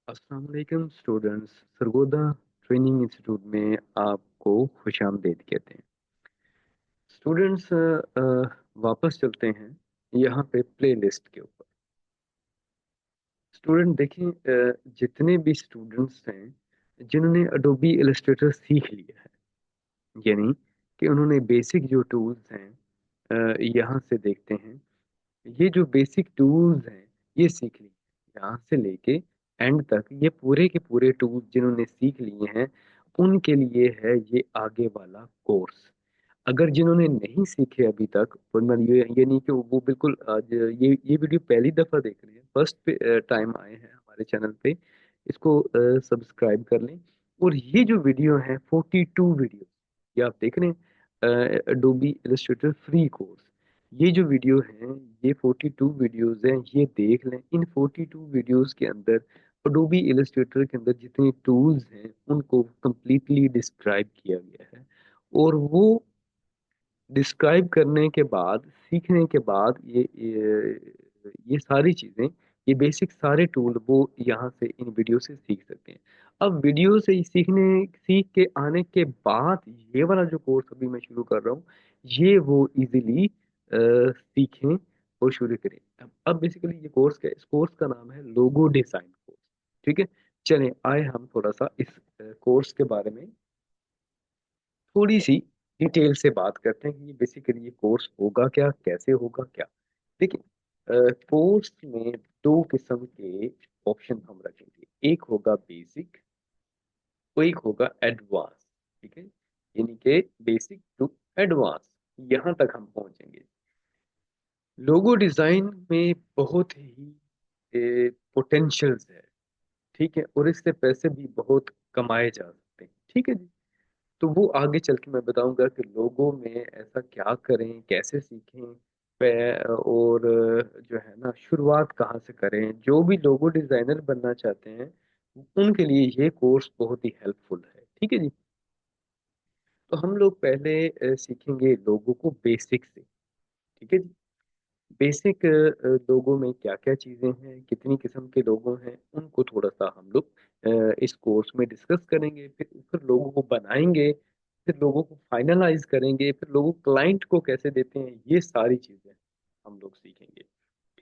अस्सलाम वालेकुम students. Sargodha training institute में आपको खुशामदीद कहते हैं। स्टूडेंट्स, वापस चलते हैं यहाँ पे प्ले लिस्ट के ऊपर। स्टूडेंट देखें, जितने भी स्टूडेंट्स हैं जिन्होंने अडोबी इलस्ट्रेटर सीख लिया है, यानी कि उन्होंने बेसिक जो टूल्स हैं, यहाँ से देखते हैं, ये जो बेसिक टूल्स हैं ये सीख लिए। यहाँ से लेके एंड तक ये पूरे के पूरे टूल्स जिन्होंने सीख लिए हैं उनके लिए है ये आगे वाला कोर्स। अगर जिन्होंने नहीं सीखे अभी तक, तो मतलब ये नहीं कि वो बिल्कुल आज ये वीडियो पहली दफ़ा देख रहे हैं, फर्स्ट टाइम आए हैं हमारे चैनल पे, इसको सब्सक्राइब कर लें। और ये जो वीडियो है 42 वीडियो ये आप देख रहे हैं, अडोबी इलस्ट्रेटर फ्री कोर्स। ये जो वीडियो हैं ये 42 वीडियोस हैं, ये देख लें। इन 42 वीडियोस के अंदर अडोबी इलस्ट्रेटर के अंदर जितने टूल्स हैं उनको कंप्लीटली डिस्क्राइब किया गया है। और वो डिस्क्राइब करने के बाद, सीखने के बाद ये सारी चीज़ें, ये बेसिक सारे टूल वो यहाँ से इन वीडियो से सीख सकते हैं। अब वीडियो से सीख के आने के बाद ये वाला जो कोर्स अभी मैं शुरू कर रहा हूँ ये वो इजीली सीखें और शुरू करें। अब बेसिकली ये कोर्स क्या है? इस कोर्स का नाम है लोगो डिजाइन कोर्स। ठीक है, चलें आए हम थोड़ा सा इस कोर्स के बारे में थोड़ी सी डिटेल से बात करते हैं कि ये बेसिकली ये कोर्स होगा क्या, कैसे होगा क्या। देखिए, कोर्स में दो किस्म के ऑप्शन हम रखेंगे, एक होगा बेसिक और एक होगा एडवांस। ठीक है, यानी कि बेसिक टू एडवांस, यहाँ तक हम पहुंचेंगे। लोगो डिजाइन में बहुत ही पोटेंशियल्स है। ठीक है, और इससे पैसे भी बहुत कमाए जा सकते हैं। ठीक है जी, तो वो आगे चल के मैं बताऊंगा कि लोगों में ऐसा क्या करें, कैसे सीखें, और जो है ना शुरुआत कहाँ से करें। जो भी लोगो डिजाइनर बनना चाहते हैं उनके लिए ये कोर्स बहुत ही हेल्पफुल है। ठीक है जी, तो हम लोग पहले सीखेंगे लोगो को बेसिक से। ठीक है जी, बेसिक लोगो में क्या क्या चीज़ें हैं, कितनी किस्म के लोगो हैं, उनको थोड़ा सा हम लोग इस कोर्स में डिस्कस करेंगे। फिर लोगों को बनाएंगे, फिर लोगों को फाइनलाइज करेंगे, फिर लोगों क्लाइंट को कैसे देते हैं, ये सारी चीज़ें हम लोग सीखेंगे।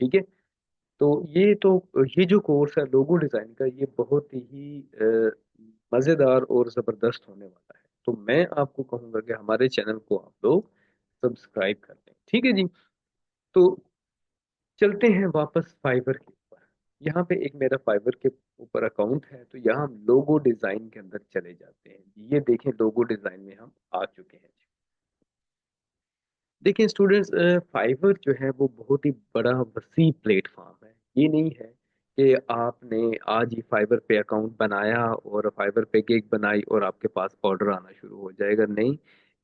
ठीक है, तो ये जो कोर्स है लोगो डिज़ाइन का ये बहुत ही मज़ेदार और ज़बरदस्त होने वाला है। तो मैं आपको कहूँगा कि हमारे चैनल को आप लोग सब्सक्राइब कर लें। ठीक है जी, तो चलते हैं वापस फाइवर के ऊपर। यहाँ पे एक मेरा फाइवर के ऊपर अकाउंट है, तो यहाँ हम लोगो डिजाइन के अंदर चले जाते हैं। ये देखें, लोगो डिजाइन में हम आ चुके हैं। देखिए स्टूडेंट्स, फाइवर जो है वो बहुत ही बड़ा वसी प्लेटफॉर्म है। ये नहीं है कि आपने आज ही फाइवर पे अकाउंट बनाया और फाइवर पे गिग बनाई और आपके पास ऑर्डर आना शुरू हो जाएगा। नहीं,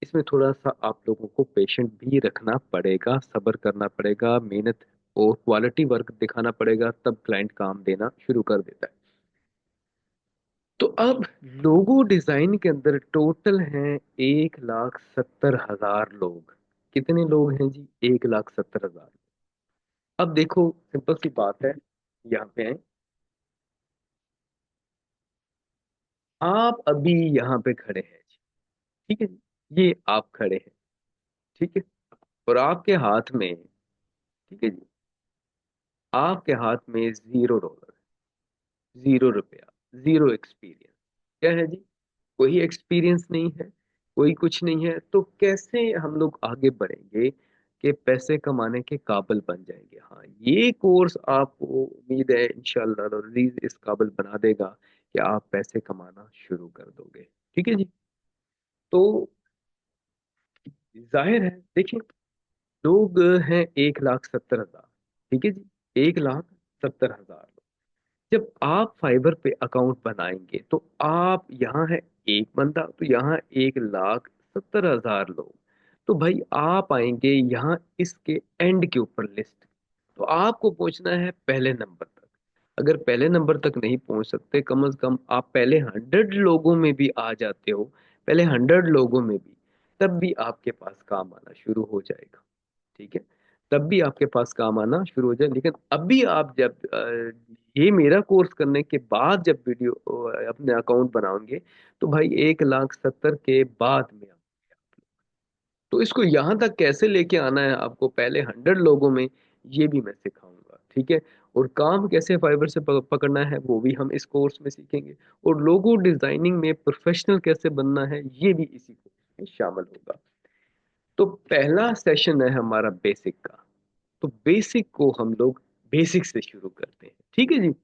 इसमें थोड़ा सा आप लोगों को पेशेंट भी रखना पड़ेगा, सब्र करना पड़ेगा, मेहनत और क्वालिटी वर्क दिखाना पड़ेगा, तब क्लाइंट काम देना शुरू कर देता है। तो अब लोगो डिजाइन के अंदर टोटल हैं 1,70,000 लोग। कितने लोग हैं जी? 1,70,000। अब देखो, सिंपल सी बात है, यहाँ पे हैं आप, अभी यहाँ पे खड़े हैं जी। ठीक है जी, ये आप खड़े हैं। ठीक है, और आपके हाथ में, ठीक है जी, आपके हाथ में $0, $0, जीरो एक्सपीरियंस। क्या है जी? कोई एक्सपीरियंस नहीं है, कोई कुछ नहीं है, तो कैसे हम लोग आगे बढ़ेंगे कि पैसे कमाने के काबिल बन जाएंगे? हाँ, ये कोर्स आपको उम्मीद है इंशाल्लाह अजीज इस काबिल बना देगा कि आप पैसे कमाना शुरू कर दोगे। ठीक है जी, तो जाहिर है, देखिए, लोग हैं 1,70,000। ठीक है जी, 1,70,000। जब आप फाइबर पे अकाउंट बनाएंगे तो आप, यहाँ है एक बंदा, तो यहाँ 1,70,000 लोग। तो भाई आप आएंगे यहाँ इसके एंड के ऊपर लिस्ट, तो आपको पहुंचना है पहले नंबर तक। अगर पहले नंबर तक नहीं पहुंच सकते, कम से कम आप पहले 100 लोगों में भी आ जाते हो, पहले 100 लोगों में भी, तब भी आपके पास काम आना शुरू हो जाएगा। ठीक है, तब भी आपके पास काम आना शुरू हो जाए। लेकिन अभी आप जब ये मेरा कोर्स करने के बाद जब वीडियो अपने अकाउंट बनाओगे, तो भाई 1,70,000 के बाद में तो इसको यहाँ तक कैसे लेके आना है आपको, पहले 100 लोगों में, ये भी मैं सिखाऊंगा, ठीक है। और काम कैसे फाइवर से पकड़ना है वो भी हम इस कोर्स में सीखेंगे। और लोगो डिजाइनिंग में प्रोफेशनल कैसे बनना है ये भी इसी कोर्स में शामिल होगा। तो पहला सेशन है हमारा बेसिक का। तो बेसिक को हम लोग बेसिक से शुरू करते हैं, ठीक है जी।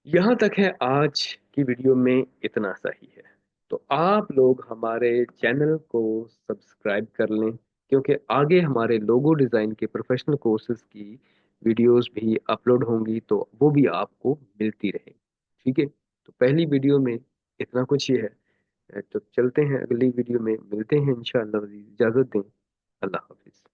यहाँ तक है आज की वीडियो में, इतना सही है। तो आप लोग हमारे चैनल को सब्सक्राइब कर लें, क्योंकि आगे हमारे लोगो डिज़ाइन के प्रोफेशनल कोर्सेज की वीडियोस भी अपलोड होंगी, तो वो भी आपको मिलती रहेंगी, ठीक है। तो पहली वीडियो में इतना कुछ ही है। तो चलते हैं, अगली वीडियो में मिलते हैं इंशाअल्लाह। इजाज़त दें। अल्लाह हाफिज़।